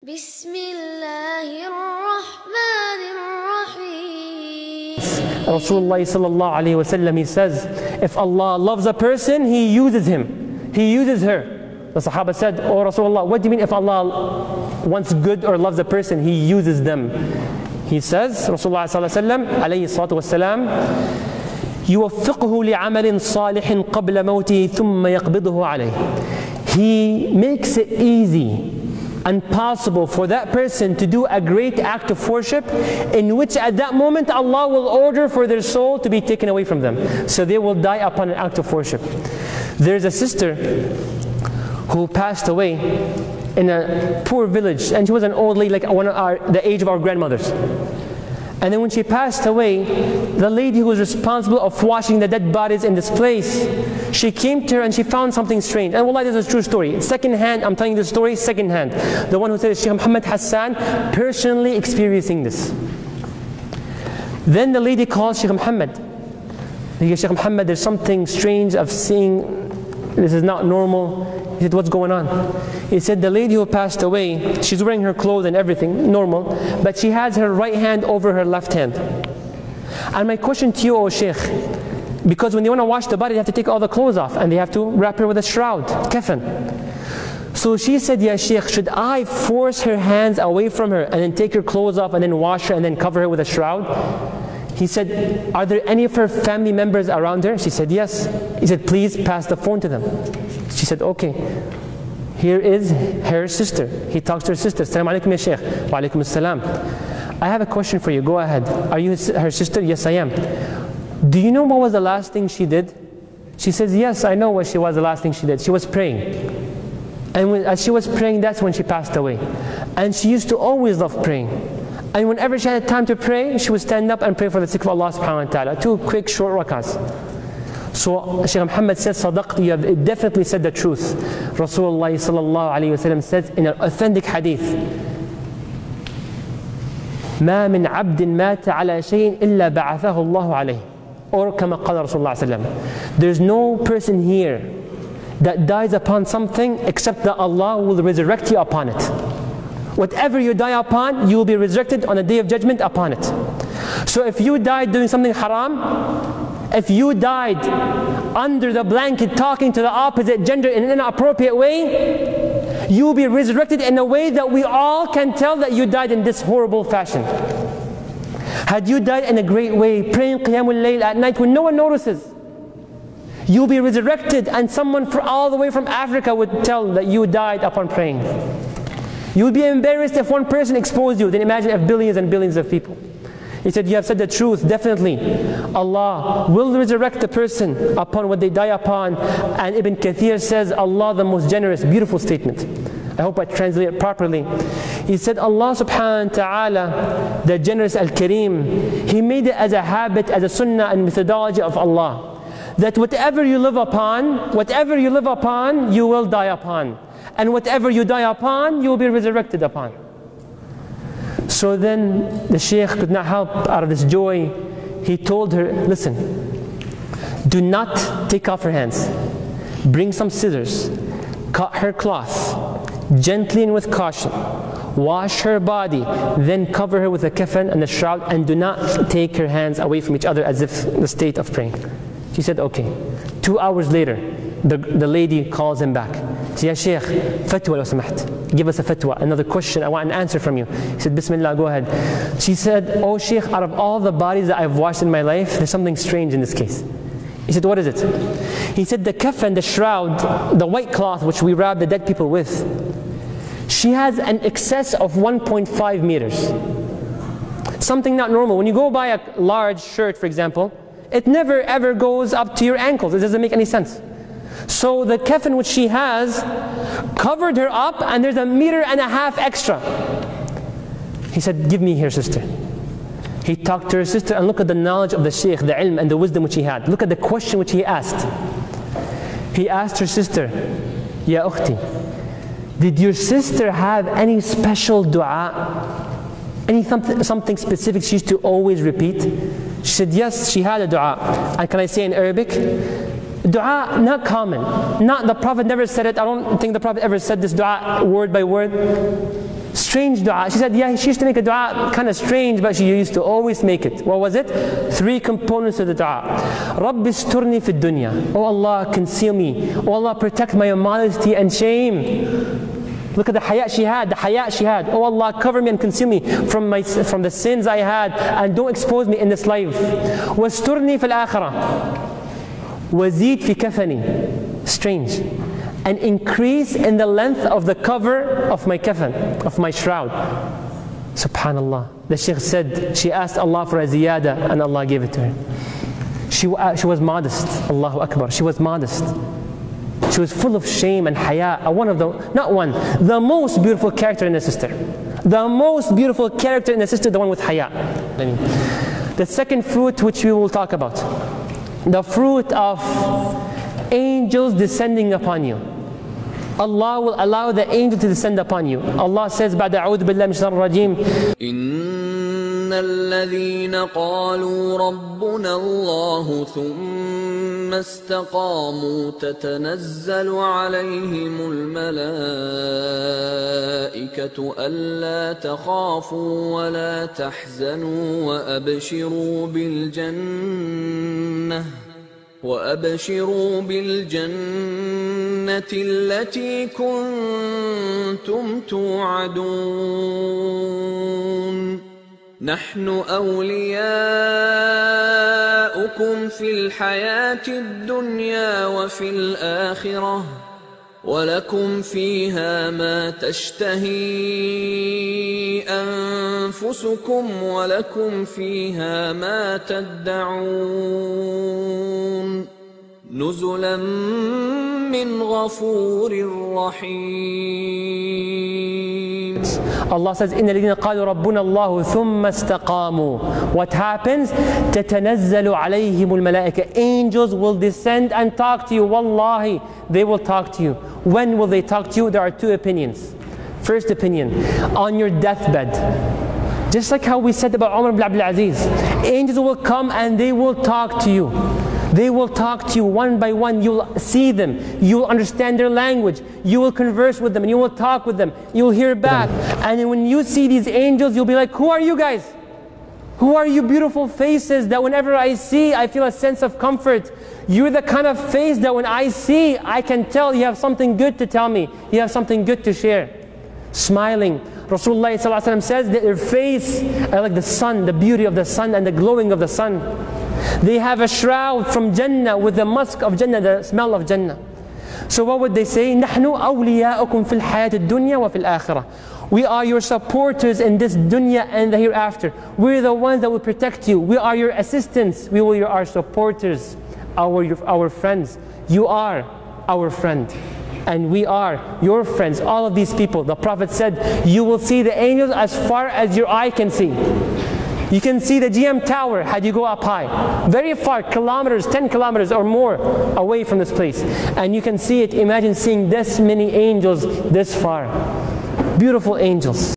بسم الله الرحمن الرحيم. Rasulullah sallallahu alayhi wa sallam, he says, if Allah loves a person, He uses him. He uses her. The Sahaba said, oh Rasulullah, what do you mean if Allah wants good or loves a person, He uses them? He says, Rasulullah sallallahu alayhi wa sallam, يوفقه لعمل صالح قبل موته ثم يقبضه عليه. He makes it easy and possible for that person to do a great act of worship in which at that moment Allah will order for their soul to be taken away from them. So they will die upon an act of worship. There's a sister who passed away in a poor village, and she was an old lady, like the age of our grandmothers. And then when she passed away, the lady who was responsible of washing the dead bodies in this place, she came to her and she found something strange. And wallahi, this is a true story. Second hand, I'm telling you this story second hand. The one who said is Sheikh Muhammad Hassan, personally experiencing this. Then the lady called Sheikh Muhammad. Sheikh Muhammad, there's something strange of seeing, this is not normal. He said, what's going on? He said, the lady who passed away, she's wearing her clothes and everything, normal, but she has her right hand over her left hand. And my question to you, O Sheikh, because when they want to wash the body, they have to take all the clothes off, and they have to wrap her with a shroud, kafan. So she said, Ya Sheikh, should I force her hands away from her, and then take her clothes off, and then wash her, and then cover her with a shroud? He said, are there any of her family members around her? She said, yes. He said, please pass the phone to them. She said, okay. Here is her sister. He talks to her sister. Assalamu alaikum ya Sheikh. Wa alaikum assalam. I have a question for you. Go ahead. Are you her sister? Yes, I am. Do you know what was the last thing she did? She says, yes, I know what she was the last thing she did. She was praying. And as she was praying, that's when she passed away. And she used to always love praying. And whenever she had time to pray, she would stand up and pray for the sake of Allah subhanahu wa ta'ala. 2 quick short rakahs. So Shaykh Muhammad said, Sadaqt, you have definitely said the truth. Rasulullah sallallahu alayhi wa sallam says in an authentic hadith, ما من عبد مات على شيء إلا بعثه الله عليه. Or كما قال Rasulullah sallallahu alayhi wa sallam. There's no person here that dies upon something except that Allah will resurrect you upon it. Whatever you die upon, you will be resurrected on the day of judgment upon it. So if you died doing something haram, if you died under the blanket talking to the opposite gender in an inappropriate way, you will be resurrected in a way that we all can tell that you died in this horrible fashion. Had you died in a great way, praying Qiyamul Layl at night when no one notices, you will be resurrected, and someone all the way from Africa would tell that you died upon praying. You would be embarrassed if one person exposed you. Then imagine if billions and billions of people. He said, you have said the truth, definitely. Allah will resurrect the person upon what they die upon. And Ibn Kathir says, Allah the most generous, beautiful statement. I hope I translate it properly. He said, Allah subhanahu wa ta'ala, the generous Al-Kareem, He made it as a habit, as a sunnah and methodology of Allah, that whatever you live upon, you will die upon. And whatever you die upon, you will be resurrected upon. So then the Shaykh could not help out of this joy. He told her, listen, do not take off her hands. Bring some scissors, cut her cloth, gently and with caution. Wash her body, then cover her with a kafan and a shroud, and do not take her hands away from each other as if in the state of praying. She said, okay. 2 hours later, the lady calls him back. She said, Ya Shaykh, fatwa lo samaht. Give us a fatwa, another question, I want an answer from you. He said, Bismillah, go ahead. She said, oh Shaykh, out of all the bodies that I've washed in my life, there's something strange in this case. He said, what is it? He said, the kafan, the shroud, the white cloth which we wrap the dead people with, she has an excess of 1.5 meters. Something not normal. When you go buy a large shirt, for example, it never ever goes up to your ankles. It doesn't make any sense. So the kafan which she has covered her up, and there's 1.5 meters extra. He said, give me here, sister. He talked to her sister, and look at the knowledge of the Shaykh, the ilm and the wisdom which he had. Look at the question which he asked. He asked her sister, Ya ukhti, did your sister have any special dua? Something specific she used to always repeat? She said, yes, she had a dua. And can I say in Arabic? Dua, not common. Not the Prophet never said it. I don't think the Prophet ever said this dua word by word. Strange dua. She said, yeah, she used to make a dua kind of strange, but she used to always make it. What was it? 3 components of the dua. Rabbi sturni fi dunya. Oh Allah, conceal me. Oh Allah, protect my modesty and shame. Look at the hayat she had, the hayat she had. Oh Allah, cover me and conceal me from the sins I had, and don't expose me in this life. Wasturni fil akhirah. Wazid fi kafani. Strange. And increase in the length of the cover of my kafan, of my shroud. Subhanallah. The Shaykh said, she asked Allah for a ziyada, and Allah gave it to her. She was modest. Allahu Akbar. She was modest. She was full of shame and haya. The most beautiful character in the sister. The most beautiful character in the sister, the one with haya. The second fruit which we will talk about. The fruit of angels descending upon you. Allah will allow the angel to descend upon you. Allah says, بعد أعوذ بالله من الشيطان الرجيم إن الذين قالوا ربنا الله ثم استقاموا تتنزل عليهم الملائكة ألا تخافوا ولا تحزنوا وأبشروا بالجنة التي كنتم توعدون نحن أولياؤكم في الحياة الدنيا وفي الآخرة ولكم فيها ما تشتهي أنفسكم ولكم فيها ما تدعون نزلا من غفور رحيم. Allah says, إن الذين قالوا ربنا الله ثم استقاموا. What happens? تتنزل عليهم الملائكة. Angels will descend and talk to you. Wallahi, they will talk to you. When will they talk to you? There are 2 opinions. First opinion, on your deathbed. Just like how we said about Umar ibn Abdul Aziz. Angels will come and they will talk to you. They will talk to you one by one. You will see them. You will understand their language. You will converse with them and you will talk with them. You will hear back. And then when you see these angels, you'll be like, who are you guys? Who are you beautiful faces that whenever I see, I feel a sense of comfort? You're the kind of face that when I see, I can tell you have something good to tell me. You have something good to share. Smiling. Rasulullah ﷺ says that their face are like the sun, the beauty of the sun and the glowing of the sun. They have a shroud from Jannah with the musk of Jannah, the smell of Jannah. So what would they say? نحن أولياؤكم في الحياة الدنيا وفي الآخرة. We are your supporters in this dunya and the hereafter. We're the ones that will protect you. We are your assistants. We will be our supporters, our friends. You are our friend. And we are your friends. All of these people, the Prophet said, you will see the angels as far as your eye can see. You can see the GM Tower had you go up high. Very far, kilometers, 10 kilometers or more away from this place. And you can see it. Imagine seeing this many angels this far. Beautiful angels.